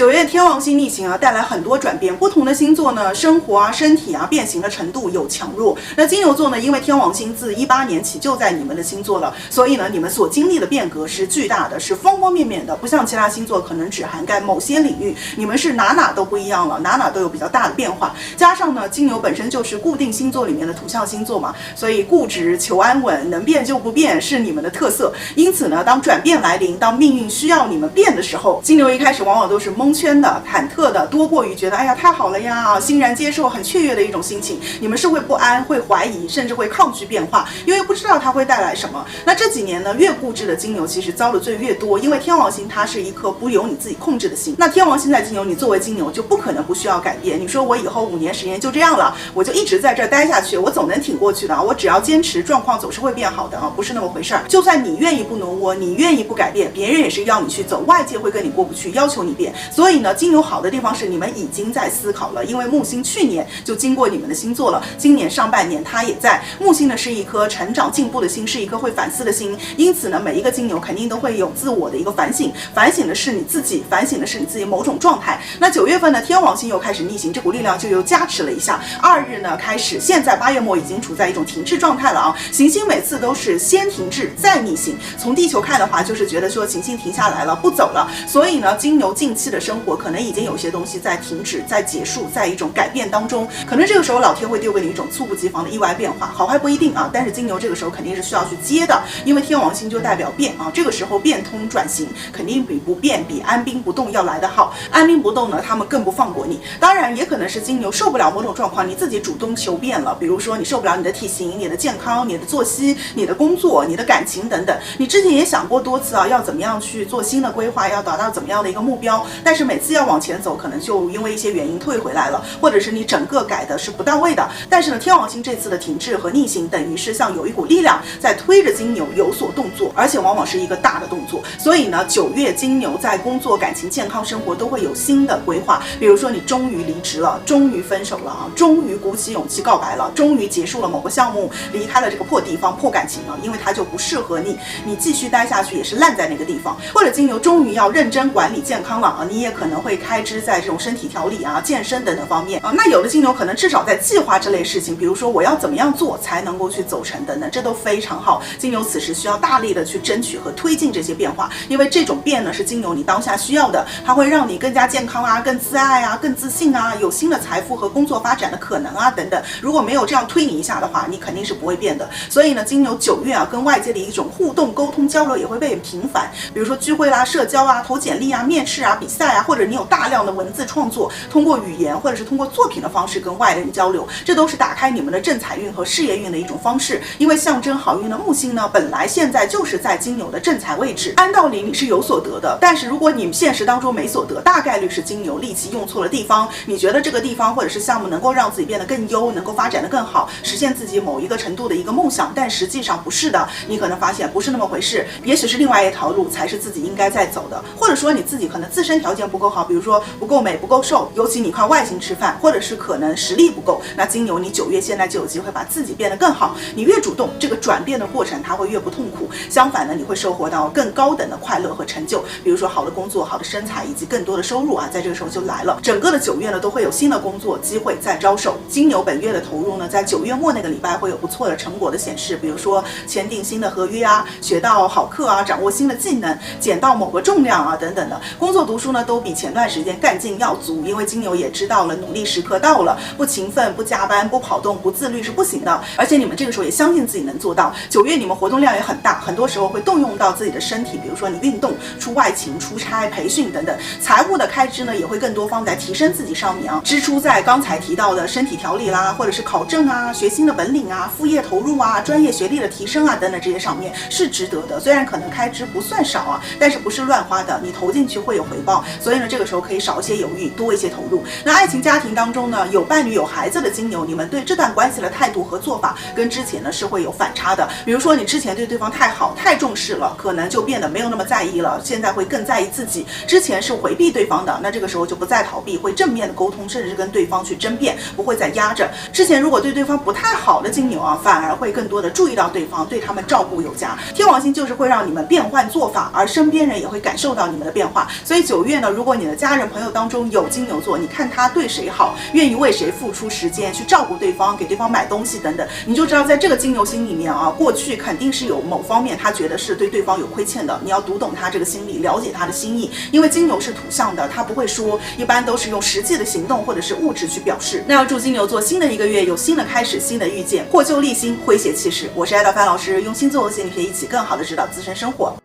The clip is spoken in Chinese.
9月天王星逆行啊，带来很多转变。不同的星座呢，生活啊、身体啊变形的程度有强弱。那金牛座呢，因为天王星自18年起就在你们的星座了，所以呢，你们所经历的变革是巨大的，是方方面面的，不像其他星座可能只涵盖某些领域，你们是哪都不一样了，哪都有比较大的变化。加上呢，金牛本身就是固定星座里面的土象星座嘛，所以固执、求安稳、能变就不变是你们的特色。因此呢，当转变来临，当命运需要你们变的时候，金牛一开始往往都是蒙圈的、忐忑的，多过于觉得哎呀太好了呀，欣然接受、很雀跃的一种心情。你们是会不安、会怀疑，甚至会抗拒变化，因为不知道它会带来什么。那这几年呢，越固执的金牛其实遭的罪越多，因为天王星它是一颗不由你自己控制的心。那天王星在金牛，你作为金牛就不可能不需要改变。你说我以后5年10年就这样了，我就一直在这儿待下去，我总能挺过去的，我只要坚持，状况总是会变好的啊，不是那么回事儿。就算你愿意不挪窝，你愿意不改变，别人也是要你去走，外界会跟你过不去，要求你变。所以呢，金牛好的地方是你们已经在思考了，因为木星去年就经过你们的星座了，今年上半年它也在。木星呢是一颗成长进步的心，是一颗会反思的心，因此呢，每一个金牛肯定都会有自我的一个反省，反省的是你自己，反省的是你自己某种状态。那9月份呢，天王星又开始逆行，这股力量就又加持了一下。2日呢开始，现在8月末已经处在一种停滞状态了啊。行星每次都是先停滞再逆行，从地球看的话，就是觉得说行星停下来了，不走了。所以呢，金牛近期的生活可能已经有些东西在停止、在结束、在一种改变当中。可能这个时候老天会丢给你一种猝不及防的意外变化，好坏不一定啊。但是金牛这个时候肯定是需要去接的，因为天王星就代表变啊。这个时候变通转型，肯定比不变、比安兵不动要来得好。安兵不动呢，他们更不放过你。当然，也可能是金牛受不了某种状况，你自己主动求变了。比如说，你受不了你的体型、你的健康、你的作息、你的工作、你的感情等等。你之前也想过多次啊，要怎么样去做新的规划，要达到怎么样的一个目标，但是每次要往前走，可能就因为一些原因退回来了，或者是你整个改的是不到位的。但是呢，天王星这次的停滞和逆行，等于是像有一股力量在推着金牛有所动作，而且往往是一个大的动作。所以呢，9月金牛在工作、感情、健康、生活都会有新的规划。比如说，你终于离职了，终于分手了啊，终于鼓起勇气告白了，终于结束了某个项目，离开了这个破地方、破感情了，因为它就不适合你，你继续待下去也是烂在那个地方。或者金牛终于要认真管理健康了啊，你也可能会开支在这种身体调理啊、健身等等方面啊。那有的金牛可能至少在计划这类事情，比如说我要怎么样做才能够去走成等等，这都非常好。金牛此时需要大力的去争取和推进这些变化，因为这种变呢是金牛你当下需要的，它会让你更加健康啊、更自爱啊、更自信啊，有新的财富和工作发展的可能啊等等。如果没有这样推你一下的话，你肯定是不会变的。所以呢，金牛9月啊，跟外界的一种互动、沟通、交流也会变频繁，比如说聚会啦、社交啊、投简历啊、面试啊、比赛啊，或者你有大量的文字创作，通过语言或者是通过作品的方式跟外人交流，这都是打开你们的正财运和事业运的一种方式。因为象征好运的木星呢，本来现在就是在金牛的正财位置，按道理你是有所得的，但是如果你现实当中没所得，大概率是金牛力气用错了地方。你觉得这个地方或者是项目能够让自己变得更优，能够发展得更好，实现自己某一个程度的一个梦想，但实际上不是的，你可能发现不是那么回事，也许是另外一条路才是自己应该在走的。或者说你自己可能自身条件不够好，比如说不够美、不够瘦，尤其你靠外形吃饭，或者是可能实力不够，那金牛你9月现在就有机会把自己变得更好。你越主动，这个转变的过程它会越不痛苦，相反呢，你会收获到更高等的快乐和成就，比如说好的工作、好的身材以及更多的收入啊，在这个时候就来了。整个的9月呢，都会有新的工作机会在招手。金牛本月的投入呢，在9月末那个礼拜会有不错的成果的显示，比如说签订新的合约啊，学到好课啊，掌握新的技能，减到某个重量啊等等的。工作读书呢，都比前段时间干劲要足，因为金牛也知道了努力时刻到了，不勤奋、不加班、不跑动、不自律是不行的。而且你们这个时候也相信自己能做到。9月你们活动量也很大，很多时候会动用到自己的身体，比如说你运动、出外勤、出差、培训等等。财务的开支呢，也会更多放在提升自己上面啊，支出在刚才提到的身体调理啦，或者是考证啊、学新的本领啊、副业投入啊、专业学历的提升啊等等这些上面是值得的。虽然可能开支不算少啊，但是不是乱花的，你投进去会有回报。所以呢，这个时候可以少一些犹豫，多一些投入。那爱情家庭当中呢，有伴侣有孩子的金牛，你们对这段关系的态度和做法跟之前呢是会有反差的。比如说你之前对对方太好、太重视了，可能就变得没有那么在意了，现在会更在意自己。之前是回避对方的，那这个时候就不再逃避，会正面的沟通，甚至是跟对方去争辩，不会再压着。之前如果对对方不太好的金牛啊，反而会更多的注意到对方，对他们照顾有加。天王星就是会让你们变换做法，而身边人也会感受到你们的变化。所以9月呢，如果你的家人朋友当中有金牛座，你看他对谁好，愿意为谁付出时间去照顾对方，给对方买东西等等，你就知道在这个金牛心里面啊，过去肯定是有某方面他觉得是对对方有亏欠的，你要读懂他这个心理，了解他的心意，因为金牛是土象的，他不会说，一般都是用实际的行动或者是物质去表示。那要祝金牛座新的一个月有新的开始，新的遇见，破旧立新，诙谐气势。我是爱大范老师，用星座和心理学一起更好的指导自身生活。